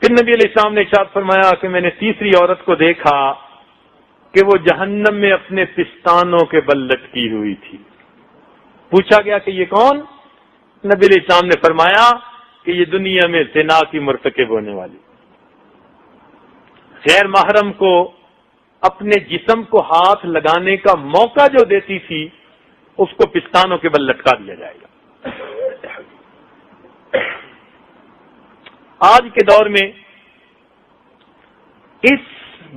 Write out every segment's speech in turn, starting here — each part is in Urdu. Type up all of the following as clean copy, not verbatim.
پھر نبی علیہ السلام نے ارشاد فرمایا کہ میں نے تیسری عورت کو دیکھا کہ وہ جہنم میں اپنے پستانوں کے بل لٹکی ہوئی تھی. پوچھا گیا کہ یہ کون؟ نبی علیہ السلام نے فرمایا کہ یہ دنیا میں زنا کی مرتکب ہونے والی، غیر محرم کو اپنے جسم کو ہاتھ لگانے کا موقع جو دیتی تھی اس کو پستانوں کے بل لٹکا دیا جائے گا. آج کے دور میں اس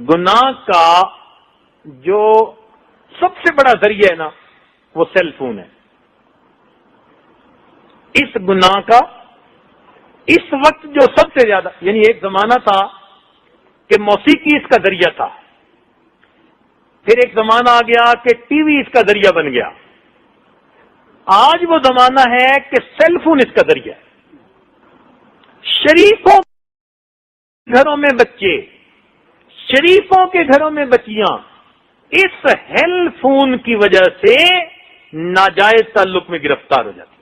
گناہ کا جو سب سے بڑا ذریعہ ہے نا وہ سیل فون ہے. اس گناہ کا اس وقت جو سب سے زیادہ، یعنی ایک زمانہ تھا کہ موسیقی اس کا ذریعہ تھا، پھر ایک زمانہ آ گیا کہ ٹی وی اس کا ذریعہ بن گیا، آج وہ زمانہ ہے کہ سیل فون اس کا ذریعہ ہے. شریفوں کے گھروں میں بچے، شریفوں کے گھروں میں بچیاں اس ہیل فون کی وجہ سے ناجائز تعلق میں گرفتار ہو جاتی.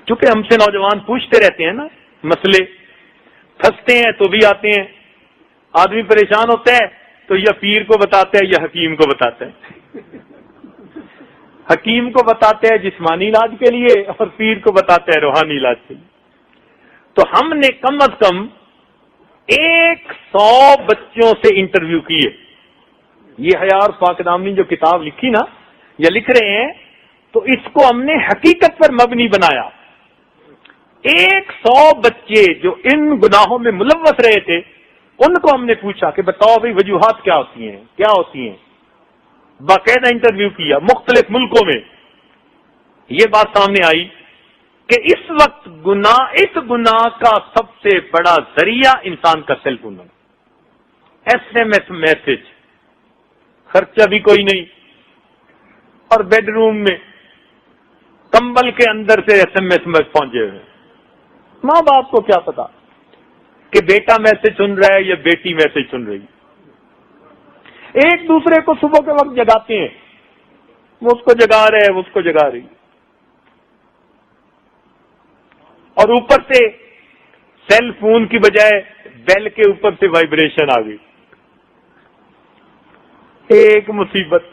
چونکہ ہم سے نوجوان پوچھتے رہتے ہیں نا مسئلے، پھنستے ہیں تو بھی آتے ہیں، آدمی پریشان ہوتا ہے تو یا پیر کو بتاتا ہے یا حکیم کو بتاتا ہے. حکیم کو بتاتے ہیں جسمانی علاج کے لیے اور پیر کو بتاتا ہے روحانی علاج کے لیے. تو ہم نے کم از کم 100 بچوں سے انٹرویو کیے. یہ حیار پاک دامنی جو کتاب لکھی نا یا لکھ رہے ہیں تو اس کو ہم نے حقیقت پر مبنی بنایا. 100 بچے جو ان گناہوں میں ملوث رہے تھے ان کو ہم نے پوچھا کہ بتاؤ بھائی وجوہات کیا ہوتی ہیں، کیا ہوتی ہیں. باقاعدہ انٹرویو کیا مختلف ملکوں میں. یہ بات سامنے آئی کہ اس وقت اس گناہ کا سب سے بڑا ذریعہ انسان کا سیل فون ہے. SMS میسج، خرچہ بھی کوئی نہیں، اور بیڈ روم میں کمبل کے اندر سے SMS پہنچے ہوئے. ماں باپ کو کیا پتا کہ بیٹا میسج سن رہا ہے یا بیٹی میسج سن رہی. ایک دوسرے کو صبح کے وقت جگاتے ہیں، وہ اس کو جگا رہے ہے، وہ اس کو جگا رہی، اور اوپر سے سیل فون کی بجائے بیل کے اوپر سے وائبریشن آ گئی. ایک مصیبت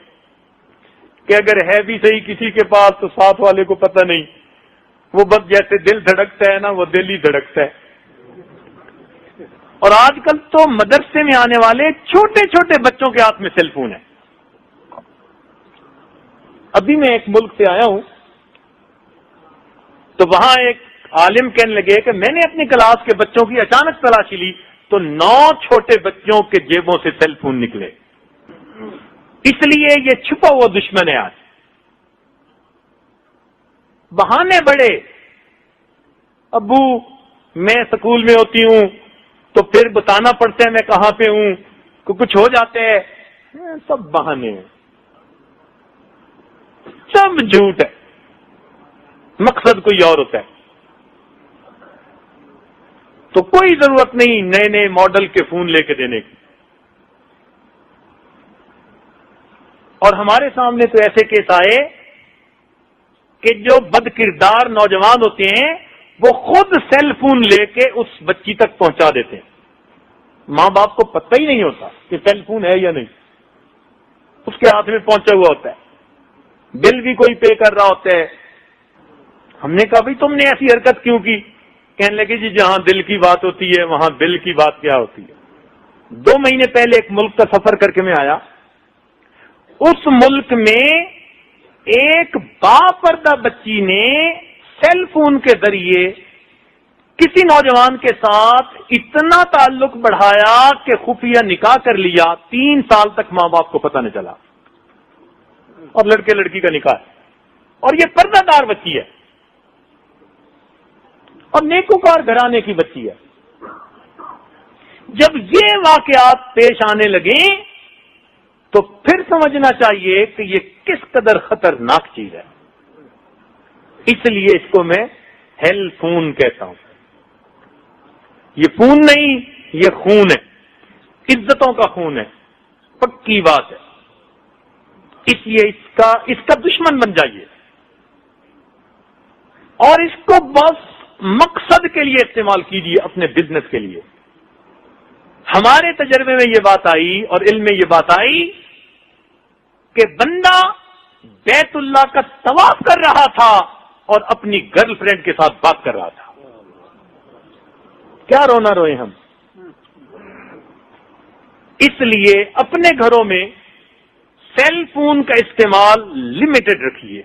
کہ اگر ہے بھی صحیح کسی کے پاس تو ساتھ والے کو پتہ نہیں، وہ بس جیسے دل دھڑکتا ہے نا وہ دل ہی دھڑکتا ہے. اور آج کل تو مدرسے میں آنے والے چھوٹے چھوٹے بچوں کے ہاتھ میں سیل فون ہے. ابھی میں ایک ملک سے آیا ہوں تو وہاں ایک عالم کہنے لگے کہ میں نے اپنی کلاس کے بچوں کی اچانک تلاشی لی تو 9 چھوٹے بچوں کے جیبوں سے سیل فون نکلے. اس لیے یہ چھپا ہوا دشمن ہے. آج بہانے بڑے، ابو میں سکول میں ہوتی ہوں تو پھر بتانا پڑتا ہے میں کہاں پہ ہوں، کہ کچھ ہو جاتے ہیں، سب بہانے ہیں، سب جھوٹ ہے، مقصد کوئی اور ہوتا ہے. تو کوئی ضرورت نہیں نئے نئے ماڈل کے فون لے کے دینے کی. اور ہمارے سامنے تو ایسے کیس آئے کہ جو بد کردار نوجوان ہوتے ہیں وہ خود سیل فون لے کے اس بچی تک پہنچا دیتے ہیں. ماں باپ کو پتہ ہی نہیں ہوتا کہ سیل فون ہے یا نہیں، اس کے ہاتھ میں پہنچا ہوا ہوتا ہے، بل بھی کوئی پے کر رہا ہوتا ہے. ہم نے کہا بھائی تم نے ایسی حرکت کیوں کی؟ کہنے لگے جی جہاں دل کی بات ہوتی ہے وہاں بل کی بات کیا ہوتی ہے. 2 مہینے پہلے ایک ملک کا سفر کر کے میں آیا. اس ملک میں ایک باپردہ بچی نے سیل فون کے ذریعے کسی نوجوان کے ساتھ اتنا تعلق بڑھایا کہ خفیہ نکاح کر لیا. 3 سال تک ماں باپ کو پتہ نہیں چلا، اور لڑکے لڑکی کا نکاح ہے، اور یہ پردہ دار بچی ہے اور نیکوکار گھرانے کی بچی ہے. جب یہ واقعات پیش آنے لگے تو پھر سمجھنا چاہیے کہ یہ کس قدر خطرناک چیز ہے. اس لیے اس کو میں ہیل فون کہتا ہوں. یہ فون نہیں، یہ خون ہے، عزتوں کا خون ہے، پکی بات ہے. اس لیے اس کا دشمن بن جائیے اور اس کو بس مقصد کے لیے استعمال کیجیے، اپنے بزنس کے لیے. ہمارے تجربے میں یہ بات آئی اور علم میں یہ بات آئی کہ بندہ بیت اللہ کا طواف کر رہا تھا اور اپنی گرل فرینڈ کے ساتھ بات کر رہا تھا. کیا رونا روئے ہم. اس لیے اپنے گھروں میں سیل فون کا استعمال لمیٹڈ رکھیے.